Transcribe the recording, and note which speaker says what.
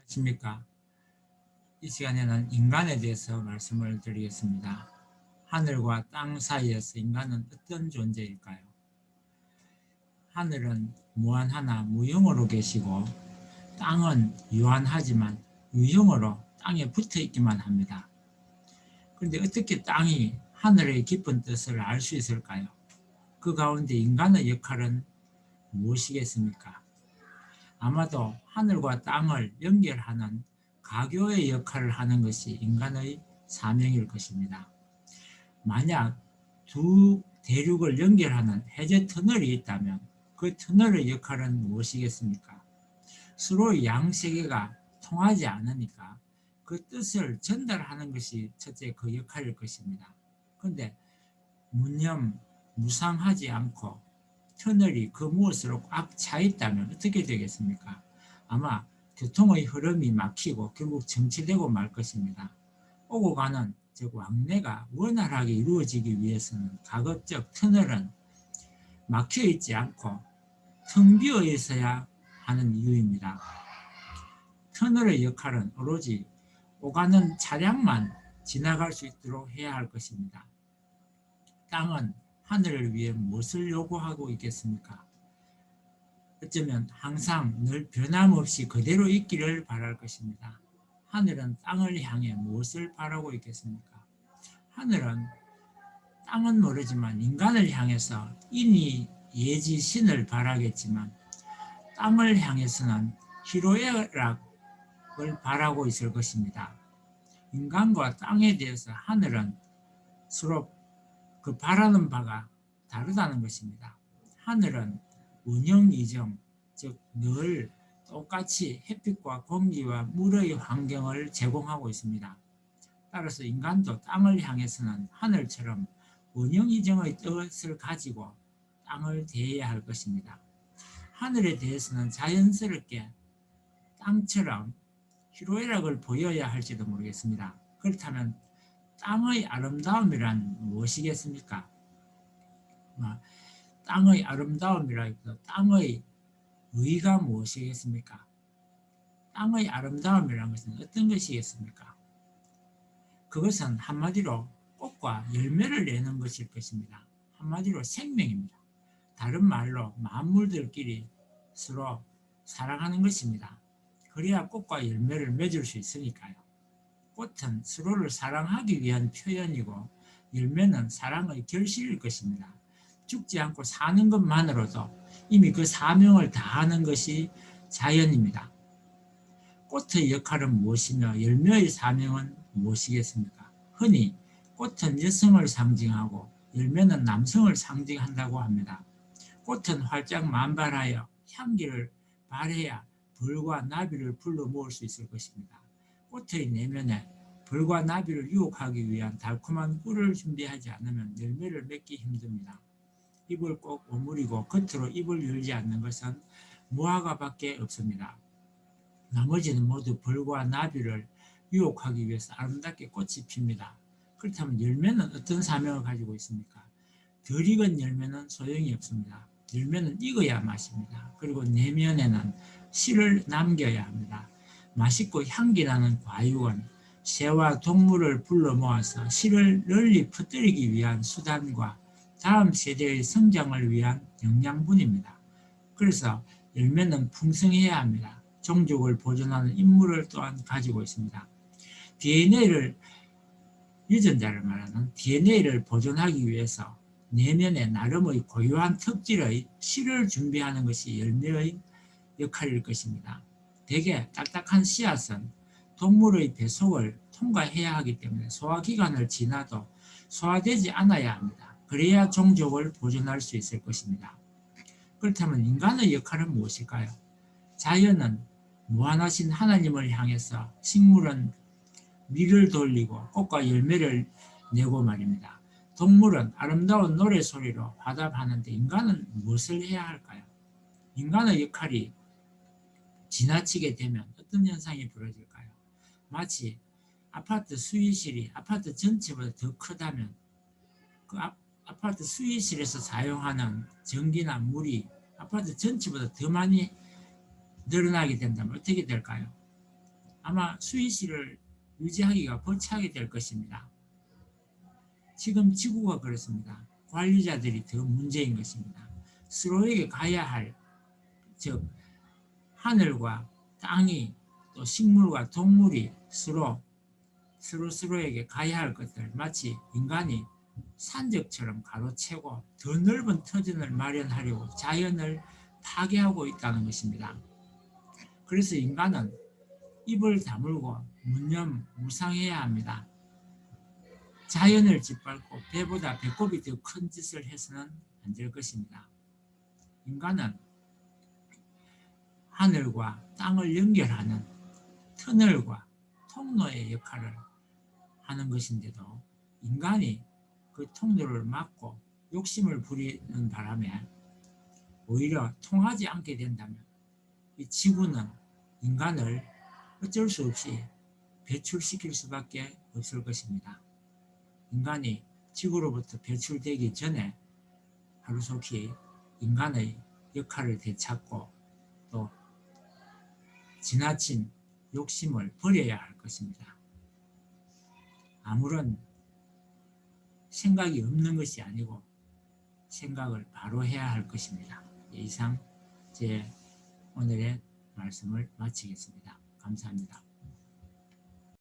Speaker 1: 안녕하십니까. 이 시간에는 인간에 대해서 말씀을 드리겠습니다. 하늘과 땅 사이에서 인간은 어떤 존재일까요? 하늘은 무한하나 무형으로 계시고 땅은 유한하지만 유형으로 땅에 붙어 있기만 합니다. 그런데 어떻게 땅이 하늘의 깊은 뜻을 알 수 있을까요? 그 가운데 인간의 역할은 무엇이겠습니까? 아마도 하늘과 땅을 연결하는 가교의 역할을 하는 것이 인간의 사명일 것입니다. 만약 두 대륙을 연결하는 해저 터널이 있다면 그 터널의 역할은 무엇이겠습니까? 서로 양 세계가 통하지 않으니까 그 뜻을 전달하는 것이 첫째 그 역할일 것입니다. 그런데 무념, 무상하지 않고 터널이 그 무엇으로 꽉 차 있다면 어떻게 되겠습니까? 아마 교통의 흐름이 막히고 결국 정체되고 말 것입니다. 오고 가는 즉 왕래가 원활하게 이루어지기 위해서는 가급적 터널은 막혀 있지 않고 텅 비어 있어야 하는 이유입니다. 터널의 역할은 오로지 오가는 차량만 지나갈 수 있도록 해야 할 것입니다. 땅은 하늘을 위해 무엇을 요구하고 있겠습니까? 어쩌면 항상 늘 변함없이 그대로 있기를 바랄 것입니다. 하늘은 땅을 향해 무엇을 바라고 있겠습니까? 하늘은 땅은 모르지만 인간을 향해서 인이 예지 신을 바라겠지만 땅을 향해서는 희로애락을 바라고 있을 것입니다. 인간과 땅에 대해서 하늘은 서로 그 바라는 바가 다르다는 것입니다. 하늘은 운영이정, 즉 늘 똑같이 햇빛과 공기와 물의 환경을 제공하고 있습니다. 따라서 인간도 땅을 향해서는 하늘처럼 운영이정의 뜻을 가지고 땅을 대해야 할 것입니다. 하늘에 대해서는 자연스럽게 땅처럼 희로애락을 보여야 할지도 모르겠습니다. 그렇다면 땅의 아름다움이란 무엇이겠습니까? 땅의 아름다움이라기보다 땅의 의가 무엇이겠습니까? 땅의 아름다움이라는 것은 어떤 것이겠습니까? 그것은 한마디로 꽃과 열매를 내는 것일 것입니다. 한마디로 생명입니다. 다른 말로 만물들끼리 서로 사랑하는 것입니다. 그래야 꽃과 열매를 맺을 수 있으니까요. 꽃은 서로를 사랑하기 위한 표현이고 열매는 사랑의 결실일 것입니다. 죽지 않고 사는 것만으로도 이미 그 사명을 다하는 것이 자연입니다. 꽃의 역할은 무엇이며 열매의 사명은 무엇이겠습니까? 흔히 꽃은 여성을 상징하고 열매는 남성을 상징한다고 합니다. 꽃은 활짝 만발하여 향기를 발해야 벌과 나비를 불러 모을 수 있을 것입니다. 꽃의 내면에 벌과 나비를 유혹하기 위한 달콤한 꿀을 준비하지 않으면 열매를 맺기 힘듭니다. 입을 꼭 오므리고 겉으로 입을 열지 않는 것은 무화과밖에 없습니다. 나머지는 모두 벌과 나비를 유혹하기 위해서 아름답게 꽃이 핍니다. 그렇다면 열매는 어떤 사명을 가지고 있습니까? 덜 익은 열매는 소용이 없습니다. 열매는 익어야 맛입니다. 그리고 내면에는 씨를 남겨야 합니다. 맛있고 향기나는 과육은 새와 동물을 불러 모아서 씨를 널리 퍼뜨리기 위한 수단과 다음 세대의 성장을 위한 영양분입니다. 그래서 열매는 풍성해야 합니다. 종족을 보존하는 임무를 또한 가지고 있습니다. DNA를 유전자를 말하는 DNA를 보존하기 위해서 내면에 나름의 고유한 특질의 씨를 준비하는 것이 열매의 역할일 것입니다. 대개 딱딱한 씨앗은 동물의 배속을 통과해야 하기 때문에 소화기관을 지나도 소화되지 않아야 합니다. 그래야 종족을 보존할 수 있을 것입니다. 그렇다면 인간의 역할은 무엇일까요? 자연은 무한하신 하나님을 향해서 식물은 위를 돌리고 꽃과 열매를 내고 말입니다. 동물은 아름다운 노래소리로 화답하는데 인간은 무엇을 해야 할까요? 인간의 역할이 지나치게 되면 어떤 현상이 벌어질까요? 마치 아파트 수의실이 아파트 전체보다 더 크다면 그 아파트 수의실에서 사용하는 전기나 물이 아파트 전체보다 더 많이 늘어나게 된다면 어떻게 될까요? 아마 수의실을 유지하기가 벅차게 될 것입니다. 지금 지구가 그렇습니다. 관리자들이 더 문제인 것입니다. 서로에게 가야 할, 즉 하늘과 땅이 또 식물과 동물이 서로에게 가야 할 것들, 마치 인간이 산적처럼 가로채고 더 넓은 터전을 마련하려고 자연을 파괴하고 있다는 것입니다. 그래서 인간은 입을 다물고 무념무상해야 합니다. 자연을 짓밟고 배보다 배꼽이 더 큰 짓을 해서는 안 될 것입니다. 인간은 하늘과 땅을 연결하는 터널과 통로의 역할을 하는 것인데도 인간이 그 통로를 막고 욕심을 부리는 바람에 오히려 통하지 않게 된다면 이 지구는 인간을 어쩔 수 없이 배출시킬 수밖에 없을 것입니다. 인간이 지구로부터 배출되기 전에 하루속히 인간의 역할을 되찾고 또 지나친 욕심을 버려야 할 것입니다. 아무런 생각이 없는 것이 아니고 생각을 바로 해야 할 것입니다. 이상 제 오늘의 말씀을 마치겠습니다. 감사합니다.